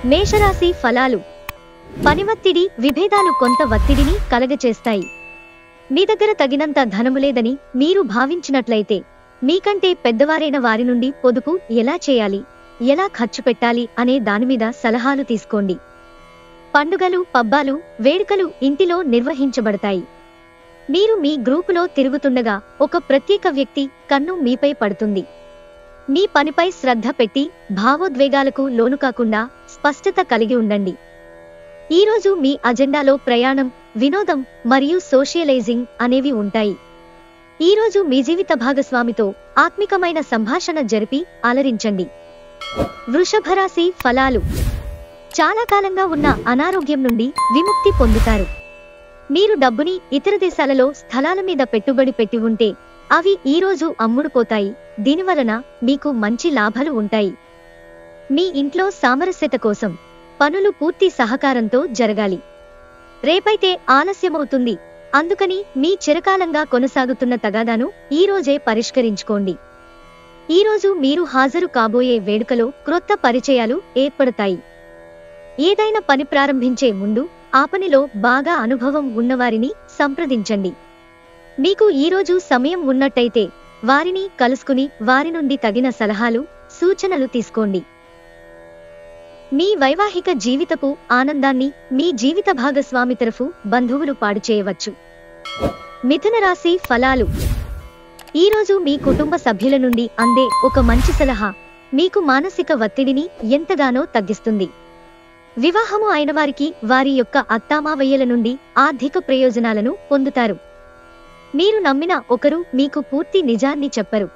మేషరాశి ఫలాలు. పనివత్తిడి, విభేదాలు కొంత ఒత్తిడిని కలగచేస్తాయి. మీ దగ్గర తగినంత ధనము లేదని మీరు భావించినట్లయితే మీకంటే పెద్దవారైన వారి నుండి పొదుపు ఎలా చేయాలి, ఎలా ఖర్చు పెట్టాలి అనే దానిమీద సలహాలు తీసుకోండి. పండుగలు, పబ్బాలు, వేడుకలు ఇంటిలో నిర్వహించబడతాయి. మీరు మీ గ్రూపులో తిరుగుతుండగా ఒక ప్రత్యేక వ్యక్తి కన్ను మీపై పడుతుంది. మీ పనిపై శ్రద్ధ పెట్టి భావోద్వేగాలకు లోనుకాకుండా స్పష్టత కలిగి ఉండండి. ఈరోజు మీ అజెండాలో ప్రయాణం, వినోదం మరియు సోషియలైజింగ్ అనేవి ఉంటాయి. ఈరోజు మీ జీవిత భాగస్వామితో ఆత్మికమైన సంభాషణ జరిపి అలరించండి. వృషభరాశి ఫలాలు. చాలా కాలంగా ఉన్న అనారోగ్యం నుండి విముక్తి పొందుతారు. మీరు డబ్బుని ఇతర దేశాలలో స్థలాల మీద పెట్టుబడి పెట్టి ఉంటే అవి ఈరోజు అమ్ముడుపోతాయి. దీనివలన మీకు మంచి లాభాలు ఉంటాయి. మీ ఇంట్లో సామరస్యత కోసం పనులు పూర్తి సహకారంతో జరగాలి. రేపైతే ఆలస్యమవుతుంది, అందుకని మీ చిరకాలంగా కొనసాగుతున్న తగాదాను ఈరోజే పరిష్కరించుకోండి. ఈరోజు మీరు హాజరు కాబోయే వేడుకలో క్రొత్త పరిచయాలు ఏర్పడతాయి. ఏదైనా పని ప్రారంభించే ముందు ఆ పనిలో బాగా అనుభవం ఉన్నవారిని సంప్రదించండి. మీకు ఈరోజు సమయం ఉన్నట్టయితే వారిని కలుసుకుని వారి నుండి తగిన సలహాలు, సూచనలు తీసుకోండి. మీ వైవాహిక జీవితపు ఆనందాన్ని మీ జీవిత భాగస్వామి తరఫు బంధువులు పాడు చేయవచ్చు. మిథున రాశి ఫలాలు. ఈరోజు మీ కుటుంబ సభ్యుల నుండి అందే ఒక మంచి సలహా మీకు మానసిక ఒత్తిడిని ఎంతగానో తగ్గిస్తుంది. వివాహము అయిన వారికి వారి యొక్క అత్తామావయ్యల నుండి ఆర్థిక ప్రయోజనాలను పొందుతారు. మీరు నమ్మిన ఒకరు మీకు పూర్తి నిజాన్ని చెప్పరు.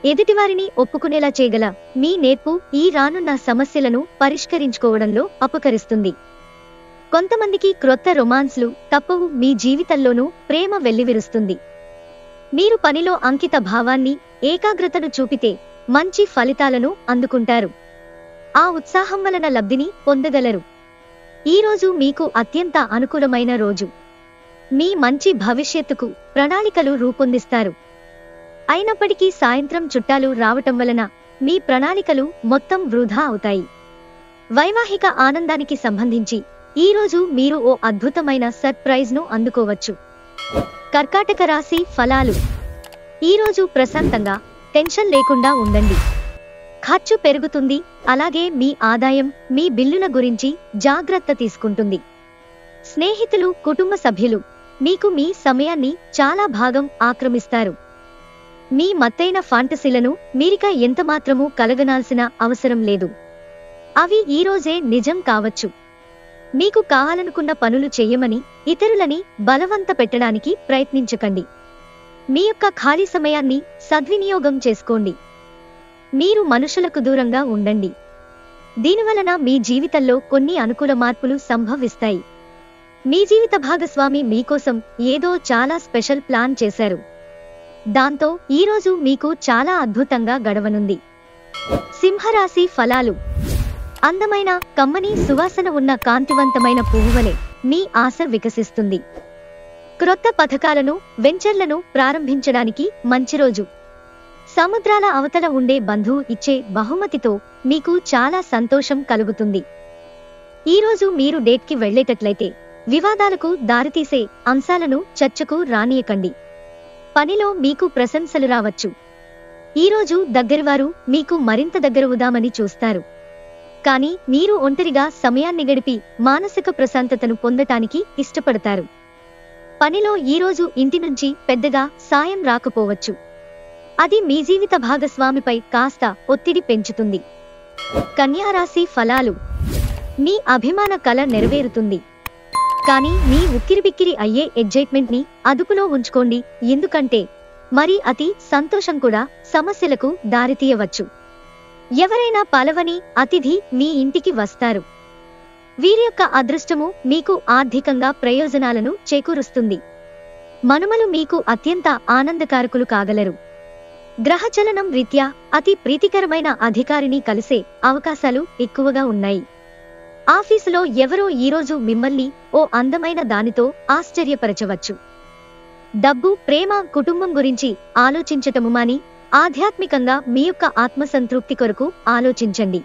ఎదుటివారిని ఒప్పుకునేలా చేయగల మీ నేర్పు ఈ రానున్న సమస్యలను పరిష్కరించుకోవడంలో ఉపకరిస్తుంది. కొంతమందికి క్రొత్త రొమాన్స్లు తప్పవు. మీ జీవితంలోనూ ప్రేమ వెల్లివిరుస్తుంది. మీరు పనిలో అంకిత భావాన్ని, ఏకాగ్రతను చూపితే మంచి ఫలితాలను అందుకుంటారు. ఆ ఉత్సాహం వలన లబ్ధిని పొందగలరు. ఈరోజు మీకు అత్యంత అనుకూలమైన రోజు. మీ మంచి భవిష్యత్తుకు ప్రణాళికలు రూపొందిస్తారు. అయినప్పటికీ సాయంత్రం చుట్టాలు రావటం వలన మీ ప్రణాళికలు మొత్తం వృధా అవుతాయి. వైవాహిక ఆనందానికి సంబంధించి ఈరోజు మీరు ఓ అద్భుతమైన సర్ప్రైజ్ను అందుకోవచ్చు. కర్కాటక రాశి ఫలాలు. ఈరోజు ప్రశాంతంగా, టెన్షన్ లేకుండా ఉండండి. ఖర్చు పెరుగుతుంది, అలాగే మీ ఆదాయం మీ బిల్లుల గురించి జాగ్రత్త తీసుకుంటుంది. స్నేహితులు, కుటుంబ సభ్యులు మీకు మీ సమయాన్ని చాలా భాగం ఆక్రమిస్తారు. మీ మత్తైన ఫాంటసీలను మీరిక ఎంతమాత్రమూ కలగనాల్సిన అవసరం లేదు. అవి ఈరోజే నిజం కావచ్చు. మీకు కావాలనుకున్న పనులు చెయ్యమని ఇతరులని బలవంత పెట్టడానికి ప్రయత్నించకండి. మీ యొక్క ఖాళీ సమయాన్ని సద్వినియోగం చేసుకోండి. మీరు మనుషులకు దూరంగా ఉండండి. దీనివలన మీ జీవితంలో కొన్ని అనుకూల మార్పులు సంభవిస్తాయి. మీ జీవిత భాగస్వామి మీకోసం ఏదో చాలా స్పెషల్ ప్లాన్ చేశారు. దాంతో ఈరోజు మీకు చాలా అద్భుతంగా గడవనుంది. సింహరాశి ఫలాలు. అందమైన, కమ్మని సువాసన ఉన్న కాంతివంతమైన పువ్వువలే మీ ఆశ వికసిస్తుంది. క్రొత్త పథకాలను, వెంచర్లను ప్రారంభించడానికి మంచి రోజు. సముద్రాల అవతల ఉండే బంధువు ఇచ్చే బహుమతితో మీకు చాలా సంతోషం కలుగుతుంది. ఈరోజు మీరు డేట్కి వెళ్లేటట్లయితే వివాదాలకు దారితీసే అంశాలను చర్చకు రానియకండి. పనిలో మీకు ప్రశంసలు రావచ్చు. ఈరోజు దగ్గరవారు మీకు మరింత దగ్గరవుదామని చూస్తారు. కానీ మీరు ఒంటరిగా సమయాన్ని గడిపి మానసిక ప్రశాంతతను పొందటానికి ఇష్టపడతారు. పనిలో ఈరోజు ఇంటి నుంచి పెద్దగా సాయం రాకపోవచ్చు. అది మీ జీవిత భాగస్వామిపై కాస్త ఒత్తిడి పెంచుతుంది. కన్యారాశి ఫలాలు. మీ అభిమాన కల నెరవేరుతుంది. కానీ మీ ఉక్కిరిబిక్కిరి అయ్యే ఎగ్జైట్మెంట్ ని అదుపులో ఉంచుకోండి. ఎందుకంటే మరి అతి సంతోషం కూడా సమస్యలకు దారితీయవచ్చు. ఎవరైనా పలవని అతిథి మీ ఇంటికి వస్తారు. వీరి యొక్క అదృష్టము మీకు ఆర్థికంగా ప్రయోజనాలను చేకూరుస్తుంది. మనుమలు మీకు అత్యంత ఆనందకారకులు కాగలరు. గ్రహచలనం రీత్యా అతి ప్రీతికరమైన అధికారిని కలిసే అవకాశాలు ఎక్కువగా ఉన్నాయి. ఆఫీసులో ఎవరో ఈరోజు మిమ్మల్ని ఓ అందమైన దానితో ఆశ్చర్యపరచవచ్చు. డబ్బు, ప్రేమ, కుటుంబం గురించి ఆలోచించటము మాని ఆధ్యాత్మికంగా మీ యొక్క ఆత్మసంతృప్తి కొరకు ఆలోచించండి.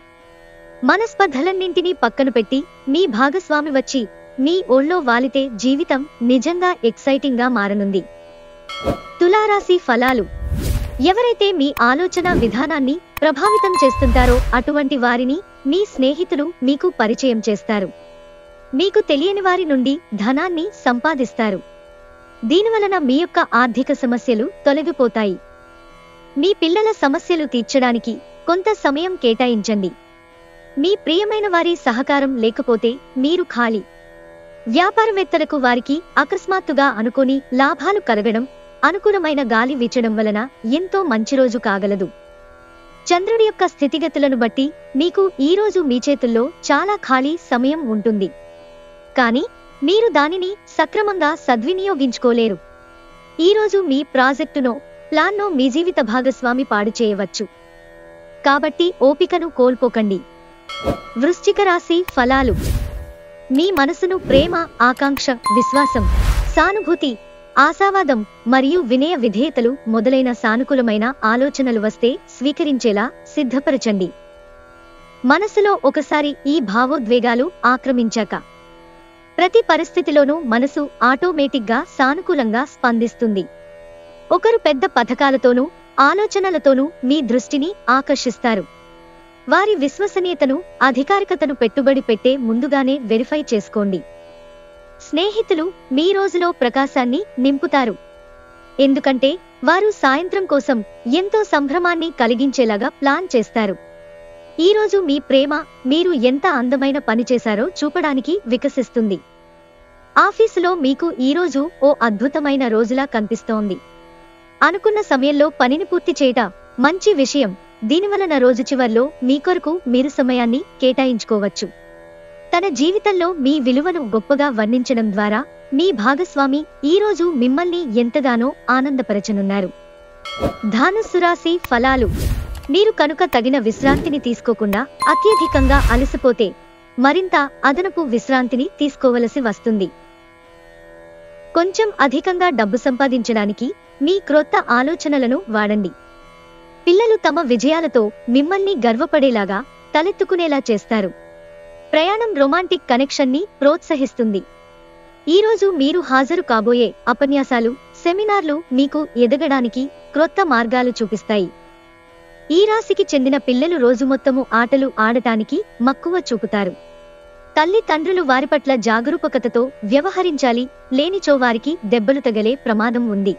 మనస్పర్ధలన్నింటినీ పక్కన పెట్టి మీ భాగస్వామి వచ్చి మీ ఒళ్ళో వాలితే జీవితం నిజంగా ఎక్సైటింగ్ గా మారనుంది. తులారాశి ఫలాలు. ఎవరైతే మీ ఆలోచన విధానాన్ని ప్రభావితం చేస్తుంటారో అటువంటి వారిని మీ స్నేహితులు మీకు పరిచయం చేస్తారు. మీకు తెలియని వారి నుండి ధనాన్ని సంపాదిస్తారు. దీనివలన మీ యొక్క ఆర్థిక సమస్యలు తొలగిపోతాయి. మీ పిల్లల సమస్యలు తీర్చడానికి కొంత సమయం కేటాయించండి. మీ ప్రియమైన వారి సహకారం లేకపోతే మీరు ఖాళీ. వ్యాపారవేత్తలకు వారికి అకస్మాత్తుగా అనుకోని లాభాలు కలగడం, అనుకూలమైన గాలి వీచడం వలన ఎంతో మంచి రోజు కాగలదు. చంద్రుడి యొక్క స్థితిగతులను బట్టి మీకు ఈ రోజు మీ చేతుల్లో చాలా ఖాళీ సమయం ఉంటుంది. కానీ మీరు దానిని సక్రమంగా సద్వినియోగించుకోలేరు. ఈరోజు మీ ప్రాజెక్టునో ప్లాన్నో మీ జీవిత భాగస్వామి పాడు చేయవచ్చు. కాబట్టి ఓపికను కోల్పోకండి. వృశ్చిక రాశి ఫలాలు. మీ మనసును ప్రేమ, ఆకాంక్ష, విశ్వాసం, సానుభూతి, ఆశావాదం మరియు వినయ విధేయతలు మొదలైన సానుకూలమైన ఆలోచనలు వస్తే స్వీకరించేలా సిద్ధపరచండి. మనసులో ఒకసారి ఈ భావోద్వేగాలు ఆక్రమించాక ప్రతి పరిస్థితిలోనూ మనసు ఆటోమేటిక్గా సానుకూలంగా స్పందిస్తుంది. ఒకరు పెద్ద పథకాలతోనూ ఆలోచనలతోనూ మీ దృష్టిని ఆకర్షిస్తారు. వారి విశ్వసనీయతను, అధికారికతను పెట్టుబడి పెట్టే ముందుగానే వెరిఫై చేసుకోండి. స్నేహితులు మీ రోజులో ప్రకాశాన్ని నింపుతారు. ఎందుకంటే వారు సాయంత్రం కోసం ఎంతో సంభ్రమాన్ని కలిగించేలాగా ప్లాన్ చేస్తారు. ఈరోజు మీ ప్రేమ మీరు ఎంత అందమైన పని చేశారో చూపడానికి వికసిస్తుంది. ఆఫీసులో మీకు ఈరోజు ఓ అద్భుతమైన రోజులా కనిపిస్తోంది. అనుకున్న సమయంలో పనిని పూర్తి చేయటం మంచి విషయం. దీనివలన రోజు చివర్లో మీ కొరకు మీరు సమయాన్ని కేటాయించుకోవచ్చు. తన జీవితంలో మీ విలువను గొప్పగా వర్ణించడం ద్వారా మీ భాగస్వామి ఈరోజు మిమ్మల్ని ఎంతగానో ఆనందపరచనున్నారు. ధనుస్సు రాశి ఫలాలు. మీరు కనుక తగిన విశ్రాంతిని తీసుకోకుండా అత్యధికంగా అలసిపోతే మరింత అదనపు విశ్రాంతిని తీసుకోవలసి వస్తుంది. కొంచెం అధికంగా డబ్బు సంపాదించడానికి మీ క్రొత్త ఆలోచనలను వాడండి. పిల్లలు తమ విజయాలతో మిమ్మల్ని గర్వపడేలాగా తలెత్తుకునేలా చేస్తారు. ప్రయాణం రొమాంటిక్ కనెక్షన్ని ప్రోత్సహిస్తుంది. ఈరోజు మీరు హాజరు కాబోయే ఉపన్యాసాలు, సెమినార్లు మీకు ఎదగడానికి క్రొత్త మార్గాలు చూపిస్తాయి. ఈ రాశికి చెందిన పిల్లలు రోజు మొత్తము ఆటలు ఆడటానికి మక్కువ చూపుతారు. తల్లి తండ్రులు వారి పట్ల జాగరూకతతో వ్యవహరించాలి, లేనిచో వారికి దెబ్బలు తగలే ప్రమాదం ఉంది.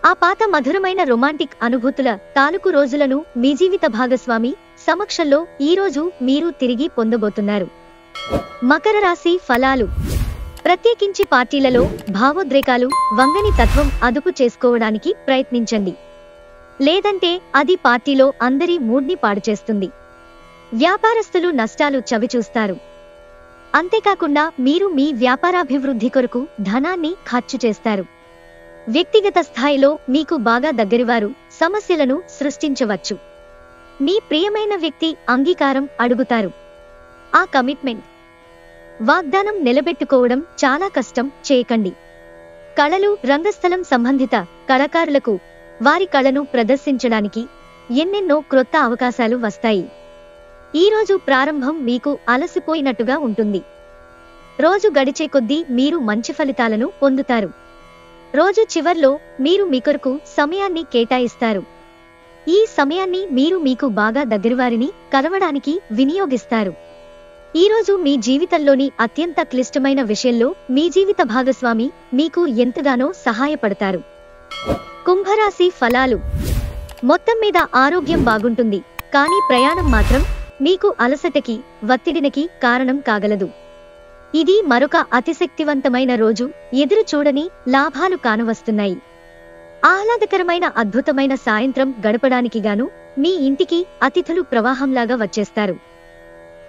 ఆ పాత మధురమైన రొమాంటిక్ అనుభూతుల తాలూకు రోజులను మీ జీవిత భాగస్వామి సమక్షంలో ఈరోజు మీరు తిరిగి పొందబోతున్నారు. మకర రాశి ఫలాలు. ప్రత్యేకించి పార్టీలలో భావోద్రేకాలు, వంగని తత్వం అదుపు చేసుకోవడానికి ప్రయత్నించండి. లేదంటే అది పార్టీలో అందరి మూడ్ని పాడుచేస్తుంది. వ్యాపారస్తులు నష్టాలు చవిచూస్తారు. అంతేకాకుండా మీరు మీ వ్యాపారాభివృద్ధి కొరకు ధనాన్ని ఖర్చు చేస్తారు. వ్యక్తిగత స్థాయిలో మీకు బాగా దగ్గరివారు సమస్యలను సృష్టించవచ్చు. మీ ప్రియమైన వ్యక్తి అంగీకారం అడుగుతారు. ఆ కమిట్మెంట్, వాగ్దానం నిలబెట్టుకోవడం చాలా కష్టం. చేయకండి. కళలు, రంగస్థలం సంబంధిత కళాకారులకు వారి కళను ప్రదర్శించడానికి ఎన్నెన్నో క్రొత్త అవకాశాలు వస్తాయి. ఈరోజు ప్రారంభం మీకు అలసిపోయినట్టుగా ఉంటుంది. రోజు గడిచే కొద్దీ మీరు మంచి ఫలితాలను పొందుతారు. రోజు చివర్లో మీరు మీ కొరకు సమయాన్ని కేటాయిస్తారు. ఈ సమయాన్ని మీరు మీకు బాగా దగ్గరివారిని కలవడానికి వినియోగిస్తారు. ఈరోజు మీ జీవితంలోని అత్యంత క్లిష్టమైన విషయంలో మీ జీవిత భాగస్వామి మీకు ఎంతగానో సహాయపడతారు. కుంభరాశి ఫలాలు. మొత్తం మీద ఆరోగ్యం బాగుంటుంది, కానీ ప్రయాణం మాత్రం మీకు అలసటకి, ఒత్తిడికి కారణం కాగలదు. ఇది మరొక అతిశక్తివంతమైన రోజు. ఎదురు చూడని లాభాలు కానవస్తున్నాయి. ఆహ్లాదకరమైన అద్భుతమైన సాయంత్రం గడపడానికి గాను మీ ఇంటికి అతిథులు ప్రవాహంలాగా వచ్చేస్తారు.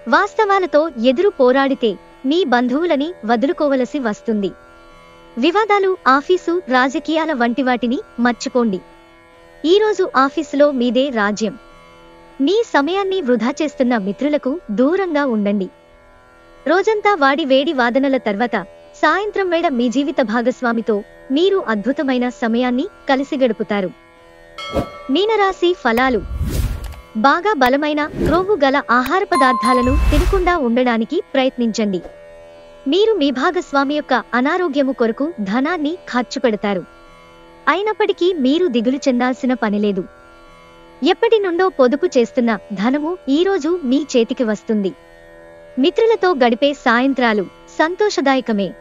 వాస్తవాలతో ఎదురు పోరాడితే మీ బంధువులని వదులుకోవలసి వస్తుంది. వివాదాలు, ఆఫీసు, రాజకీయాల వంటి వాటిని మర్చిపోండి. ఈరోజు ఆఫీసులో మీదే రాజ్యం. మీ సమయాన్ని వృధా చేస్తున్న మిత్రులకు దూరంగా ఉండండి. రోజంతా వాడి వేడి వాదనల తర్వాత సాయంత్రం వేళ మీ జీవిత భాగస్వామితో మీరు అద్భుతమైన సమయాన్ని కలిసి గడుపుతారు. మీనరాశి ఫలాలు. బాగా బలమైన క్రొవ్వు గల ఆహార పదార్థాలను తినకుండా ఉండడానికి ప్రయత్నించండి. మీరు మీ భాగస్వామి యొక్క అనారోగ్యము కొరకు ధనాన్ని ఖర్చు పెడతారు. అయినప్పటికీ మీరు దిగులు చెందాల్సిన పనిలేదు. ఎప్పటి నుండో పొదుపు చేస్తున్న ధనము ఈరోజు మీ చేతికి వస్తుంది. మిత్రులతో గడిపే సాయంత్రాలు సంతోషదాయకమే.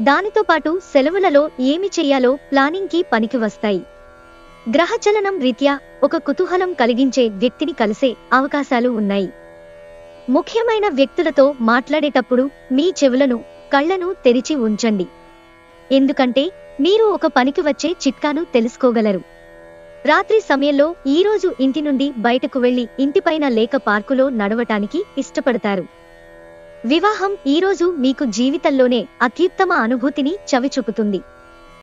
దానితో పాటు సెలవులలో ఏమి చెయ్యాలో ప్లానింగ్కి పనికి వస్తాయి. గ్రహచలనం రీత్యా ఒక కుతూహలం కలిగించే వ్యక్తిని కలిసే అవకాశాలు ఉన్నాయి. ముఖ్యమైన వ్యక్తులతో మాట్లాడేటప్పుడు మీ చెవులను కళ్లను తెరిచి ఉంచండి. ఎందుకంటే మీరు ఒక పనికి వచ్చే చిట్కాను తెలుసుకోగలరు. రాత్రి సమయంలో ఈరోజు ఇంటి నుండి బయటకు వెళ్లి ఇంటిపైన లేక పార్కులో నడవటానికి ఇష్టపడతారు. వివాహం ఈరోజు మీకు జీవితంలోనే అత్యుత్తమ అనుభూతిని చవిచూపుతుంది.